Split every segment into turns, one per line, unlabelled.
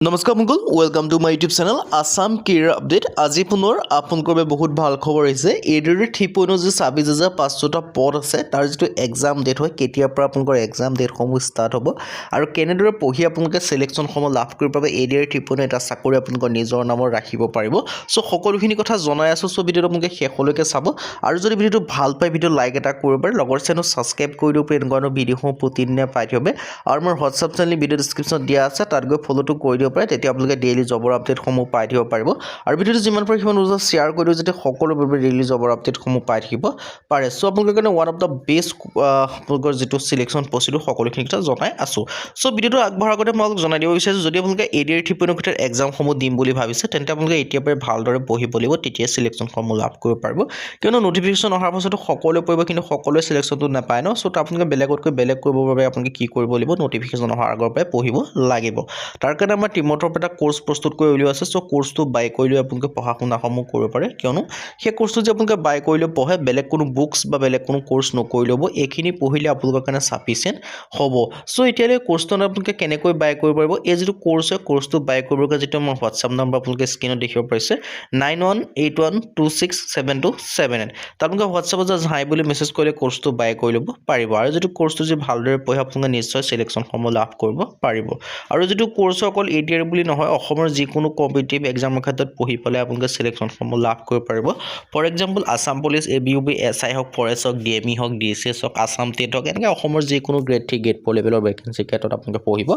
নমস্কাৰ Mukul welcome to my YouTube channel Assam career update আজি পুনৰ আপোনালোকৰ বাবে বহুত ভাল খবৰ আহিছে এইদৰে 3.26,500টা পদ আছে তাৰ যিটো এক্সাম ডেট হয় কেতিয়াৰ পৰা আপোনালোকৰ এক্সাম ডেট সমূহ ষ্টাৰ্ট হ'ব আৰু কেনেদৰে পঢ়ি আপোনালোকে সিলেকশ্যন সমূহ লাভ কৰিব পাৰিব এইদৰে 3.0 এটা চাকৰি আপোনালোকৰ নিজৰ নামৰ ৰাখিব পাৰিব সো সকলোখিনি কথা জনাই আছো সো ভিডিওটো আপোনালোকে শেষলৈকে চাব আৰু যদি ভিডিওটো ভাল পায় ভিডিও লাইক এটা কৰিব পাৰে লগৰ চেনেল সাবস্ক্ৰাইব কৰি দিও এনেকুৱা ভিডিওসমূহ প্ৰতিদিনে পাই থবে আৰু মোৰ হোৱাটছআপ চেনেল ভিডিও ডেসক্ৰিপচনত দিয়া আছে তাত গৈ ফলোটো কৰি দিও পাৰে তেতিয়া আপোনালোকে ডেইলি জবৰ আপডেট সমূহ পাই থাকিব পাৰিব আৰু ভিডিওটো যিমান পাৰে সিমান শ্বেয়াৰ কৰি দিও যাতে সকলো বাবে ডেইলি জবৰ আপডেট সমূহ পাই থাকিব পাৰে সো আপোনালোকৰ কাৰণে ওৱান অফ দা বেষ্ট আপোনালোকৰ যেটো সিলেকশ্যন প্ৰসিডিউৰ সকলোখিনি কথা জনাই আছো সো ভিডিওটো আগবঢ়াৰ আগতে মই জনাই দিব বিচাৰিছো যদি আপোনালোকে এডিআৰ 3.0 ক্ষেত্ৰত এক্সাম সমূহ দিম বুলি ভাবিছে তেন্তে আপোনালোকে এতিয়া পৰা ভালদৰে পঢ়িব লাগিব তেতিয়া সিলেকশ্যন সমূহ লাভ কৰিব পাৰিব কিয়নো নটিফিকেশন অহাৰ পাছতো সকলোৱে পঢ়িব কিন্তু সকলোৱে সিলেকশ্যনটো নাপায় ন সো আপোনালোকে বেলেগতকৈ বেলেগ কৰিব বাবে আপোনালোকে কি কৰিব লাগিব নটিফিকেশন অহাৰ আগৰ পৰাই পঢ়িব লাগিব তাৰ কাৰণে আমাৰ টিমতৰ এটা কোৰ্স প্ৰস্তুত কৰি উলিওৱা আছে সো কোৰ্সটো বাই কৰিলে আপোনালোকে পঢ়া শুনা সমূহ কৰিব পাৰে কিয়নো সেই কোৰ্সটো যে আপোনালোকে বাই কৰিলে পঢ়ে বেলেগ কোনো বুকস বা বেলেগ কোনো কোৰ্স নকৰি লব এখিনি পঢ়িলে আপোনালোকৰ কাৰণে সাফিসিয়েন্ট হ'ব সো এতিয়ালে কোৰ্সটো আপোনালোকে কেনেকৈ বাই কৰিব পাৰিব এই যেটো কোৰ্স হয় কোৰ্সটো বাই কৰিবৰ কাৰণে যেটো মোৰ হোৱাটছআপ নম্বৰ আপোনালোকে স্ক্ৰিনত দেখিব পাৰিছে 9181267278 আপোনালোকে হোৱাটছআপত যে হাই বুলি মেছেজ কৰিলে কোৰ্সটো বাই কৰি লব পাৰিব আৰু যেটো কোৰ্সটো যে ভালদৰে পঢ়ি আপোনালোকে নিশ্চয় সিলেকশ্যন সমূহ লাভ কৰিব পাৰিব আৰু যেটো কোৰ্স অকল এডিআৰ বুলি নহয় অসমৰ যিকোনো কম্পিটিটিভ এক্সামৰ ক্ষেত্ৰত পঢ়ি পলে আপোনালোকে সিলেকশ্যন সমূহ লাভ কৰিব পাৰিব for example Assam police AB UB SI হক ফৰেষ্ট হক ডিএমই হক ডিএসএস হক আসাম টেট হক এনেকৈ অসমৰ যিকোনো গ্ৰেড 3 গ্ৰেড 4 লেভেলৰ ভেকেন্সি ক্ষেত্ৰত আপোনালোকে পঢ়িব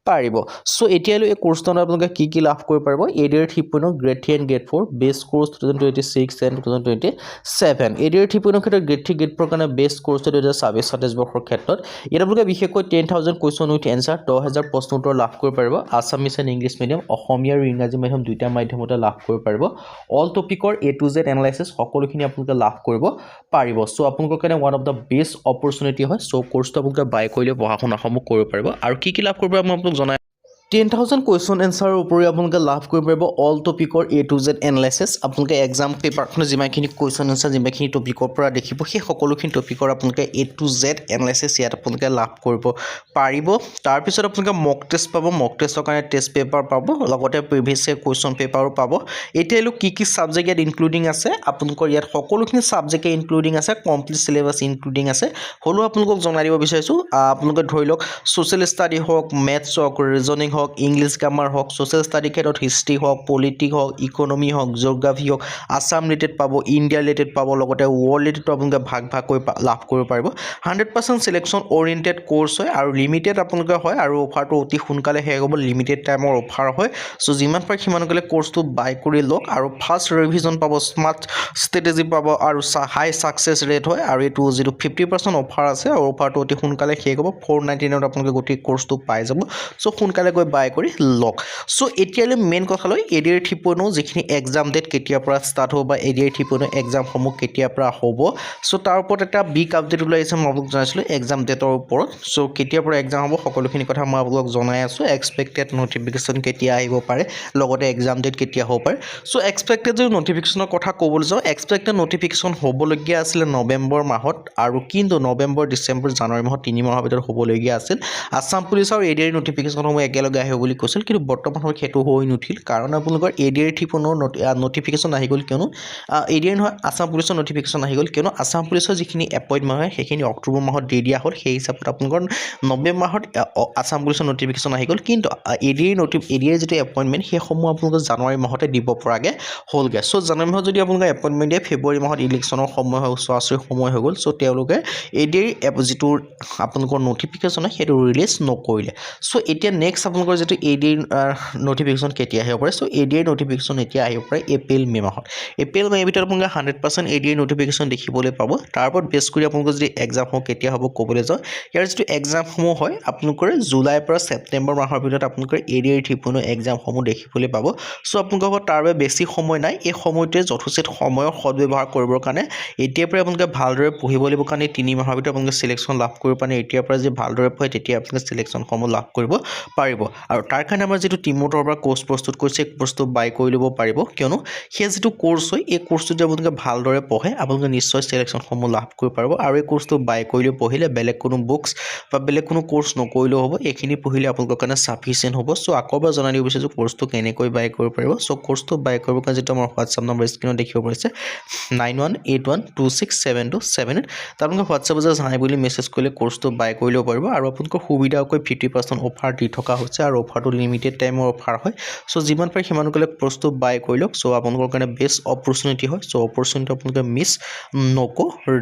পাৰিব সো এতিয়ালৈ এই কোৰ্সটো আপোনালোকে কি লাভ কৰিব পাৰিব ADR 3.0 grade 3 and grade 4 best course 2026 and 2027 ADR 3.0 ক্ষেত্ৰত গ্ৰেড 3 গ্ৰেড 4 কাৰণে বেষ্ট কোৰ্স 2026 বৰ্ষৰ ক্ষেত্ৰত ইয়াত আপোনালোকে বিশেষকৈ 10000 কোৱেশ্চন উইথ এনসাৰ 10000 প্ৰশ্ন উত্তৰ লাভ কৰিব পাৰিব Assamese and English medium Asomiya আৰু ইংৰাজী মাধ্যম দুইটা মাধ্যমতে লাভ কৰিব পাৰিব অল টপিকৰ A to Z এনালাইসিস সকলোখিনি আপোনালোকে লাভ কৰিব পাৰিব সো আপোনালোকৰ কাৰণে one of the best opportunity হয় সো কোৰ্সটো আপোনালোকে বাই কৰিলে পঢ়া শুনা সমূহ কৰিব পাৰিব আৰু কি লাভ কৰিব মই আপোনালোক জনাই 10000 কোৱেশ্চন এনসাৰৰ উপৰি আপোনালোকে লাভ কৰিব পাৰিব অল টপিকৰ A to Z এনালাইসিস আপোনালোকে এক্সাম পেপাৰখন যিমানখিনি কোৱেশ্চন এনসাৰ যিমানখিনি টপিকৰ পৰা দেখিব সেই সকলোখিনি টপিকৰ আপোনালোকে A to Z এনালাইসিস ইয়াত আপোনালোকে লাভ কৰিব পাৰিব তাৰ পিছত আপোনালোকে মক টেষ্ট পাব মক টেষ্টৰ কাৰণে টেষ্ট পেপাৰ পাব লগতে প্ৰিভিয়াস কোৱেশ্চন পেপাৰো পাব এতিয়ালৈ কি সাবজেক্ট ইয়াত ইনক্লুডিং আছে আপোনালোকৰ ইয়াত সকলোখিনি সাবজেক্ট ইনক্লুডিং আছে কমপ্লিট সিলেবাস ইনক্লুডিং আছে হলো আপোনালোকক জনাই দিব বিচাৰিছো আপোনালোকে ধৰি লওক সোশ্যাল ষ্টাডি হওক মেথছ হওক ৰিজনিং হওক ইংলিশ গ্ৰামাৰ হওক সোশ্যাল ষ্টাডি ক্ষেত্ৰত হিষ্ট্ৰি হওক পলিটিক্স হওক ইকোনমি হওক জিওগ্ৰাফি হওক আসাম ৰিলেটেড পাব ইণ্ডিয়া ৰিলেটেড পাব লগতে ওৱৰ্ল্ড ৰিলেটেড আপোনালোকে ভাগ কৰি লাভ কৰিব পাৰিব 100% সিলেকশ্যন ওৰিয়েন্টেড কোৰ্স হয় আৰু লিমিটেড আপোনালোকে হয় আৰু অফাৰটো অতি সোনকালে শেষ হ'ব লিমিটেড টাইমৰ অফাৰ হয় সো যিমান পাৰে সিমানকলে কোৰ্সটো বাই কৰি লওক আৰু ফাৰ্স্ট ৰিভিজন পাব স্মাৰ্ট ষ্ট্ৰেটেজি পাব আৰু হাই সাকসেস ৰেট হয় আৰু এটো 50% অফাৰ আছে আৰু অফাৰটো অতি সোনকালে শেষ হ'ব 499 আপোনালোকে গোটেই কোৰ্সটো পাই যাব সো সোনকালে গৈ বাই কৰি লওক সো এতিয়ালৈ মেইন কথালৈ এডিআৰ 3.0 যিখিনি এক্সাম ডেট কেতিয়াৰ পৰা ষ্টাৰ্ট হ'ব বা এডিআৰ 3.0 এক্সাম সমূহ কেতিয়াৰ পৰা হ'ব সো তাৰ ওপৰত এটা বিগ আপডেট ওলাই আছে মই আপোনাক জনাইছিলো এক্সাম ডেটৰ ওপৰত সো কেতিয়াৰ পৰা এক্সাম হ'ব সকলোখিনি কথা মই আপোনাক জনাই আছো এক্সপেক্টেড নটিফিকেশন কেতিয়া আহিব পাৰে লগতে এক্সাম ডেট কেতিয়া হ'ব পাৰে সো এক্সপেক্টেড যে নটিফিকেশনৰ কথা ক'বলৈ যাওঁ এক্সপেক্টেড নটিফিকেশন হ'বলগীয়া আছিল নৱেম্বৰ মাহত আৰু কিন্তু নৱেম্বৰ ডিচেম্বৰ জানুৱাৰী মাহত 3 মাহৰ ভিতৰত হ'বলগীয়া আছিল আসাম পুলিচ আৰু এডিআৰ নটিফিকেশন সমূহ একেলগে আহিব বুলি কৈছিল কিন্তু বৰ্তমান সময়ত হেতু হৈ নুঠিল কাৰণ আপোনালোকৰ এডিআৰ 3.0 নটিফিকেশন আহি গ'ল কিয়নো এডিআৰ নহয় আসাম পুলিচৰ নটিফিকেশন আহি গ'ল কিয়নো আসাম পুলিচৰ যিখিনি এপইন্টমেন্ট হয় সেইখিনি অক্টোবৰ মাহত দি দিয়া হ'ল সেই হিচাপত আপোনালোকৰ নৱেম্বৰ মাহত আসাম পুলিচৰ নটিফিকেশন আহি গ'ল কিন্তু এডিআৰ যেটো এপইন্টমেন্ট সেই সমূহ আপোনালোকৰ জানুৱাৰী মাহতে দিব পৰাগে হ'লগে সো জানুৱাৰী মাহত যদি আপোনালোকে এপইন্টমেন্ট দিয়ে ফেব্ৰুৱাৰী মাহত ইলেকশ্যনৰ সময় হয় উচ্চাশ্ৰয় সময় হৈ গ'ল সো তেওঁলোকে এডিআৰ যেটো আপোনালোকৰ নটিফিকেশন হয় সেইটো ৰিলিজ নকৰিলে সো এতিয়া নেক্সট আপোনালোকৰ যেটো এডিআৰ নটিফিকেশন কেতিয়া আহিব পাৰে সো এডিআৰ নটিফিকেশন এতিয়া আহিব পাৰে এপ্ৰিল মে মাহত এপ্ৰিল মে ভিতৰত আপোনালোকে 100% এডিআৰ নটিফিকেশন দেখিবলৈ পাব তাৰ ওপৰত বেছ কৰি আপোনালোকৰ যদি এক্সাম হ'ব কেতিয়া হ'ব ক'বলৈ যাওঁ ইয়াৰ যেটো এক্সাম সমূহ হয় আপোনালোকৰ জুলাই পৰা ছেপ্টেম্বৰ মাহৰ ভিতৰত আপোনালোকৰ এডিআৰ 3.0 এক্সাম সমূহ দেখিবলৈ পাব সো আপোনালোকৰ তাৰ বাবে বেছি সময় নাই এই সময়তে যথোচিত সময়ৰ সদব্যৱহাৰ কৰিবৰ কাৰণে এতিয়াৰ পৰা আপোনালোকে ভালদৰে পঢ়িব লাগিব কাৰণে 3 মাহৰ ভিতৰত আপোনালোকে সিলেকশ্যন লাভ কৰিব পাৰে এতিয়াৰ পৰা যে ভালদৰে পঢ়ে তেতিয়া আপোনালোকে সিলেকশ্যন সমূহ লাভ কৰিব পাৰিব আৰু তাৰ কাৰণে আমাৰ যিটো টিমৰ পৰা কোৰ্চ প্ৰস্তুত কৰিছে এই কোৰ্চটো বাই কৰি ল'ব পাৰিব কিয়নো সেই যিটো কোৰ্চ হয় এই কোৰ্চটো যদি আপোনালোকে ভালদৰে পঢ়ে আপোনালোকে নিশ্চয় চিলেকশ্যনসমূহ লাভ কৰিব পাৰিব আৰু এই কোৰ্চটো বাই কৰি লৈ পঢ়িলে বেলেগ কোনো বুকছ বা বেলেগ কোনো কোৰ্চ নকৰিলেও হ'ব এইখিনি পঢ়িলে আপোনালোকৰ কাৰণে সাফিচিয়েণ্ট হ'ব চ' আকৌ এবাৰ জনাই দিব বিচাৰিছোঁ কোৰ্চটো কেনেকৈ বাই কৰিব পাৰিব চ' কোৰ্চটো বাই কৰিবৰ কাৰণে যিটো আমাৰ হোৱাটছআপ নম্বৰ স্ক্ৰীনত দেখিব পাৰিছে 9181267278 তাত আপোনালোকে হোৱাটছআপত জাষ্ট হাই বুলি মেছেজ কৰিলে কোৰ্চটো বাই কৰি ল'ব পাৰিব আৰু আপোনালোকৰ সুবিধাকৈ 50% অফাৰ দি থকা হৈছে আৰু অফাৰটো লিমিটেড টাইমৰ অফাৰ হয় চ' যিমান পাৰে সিমান সোনকালে কোৰ্চটো বাই কৰি লওক চ' আপোনালোকৰ কাৰণে বেষ্ট অপৰচুনিটি হয় চ' অপৰচুনিটি আপোনালোকে মিছ নকৰিব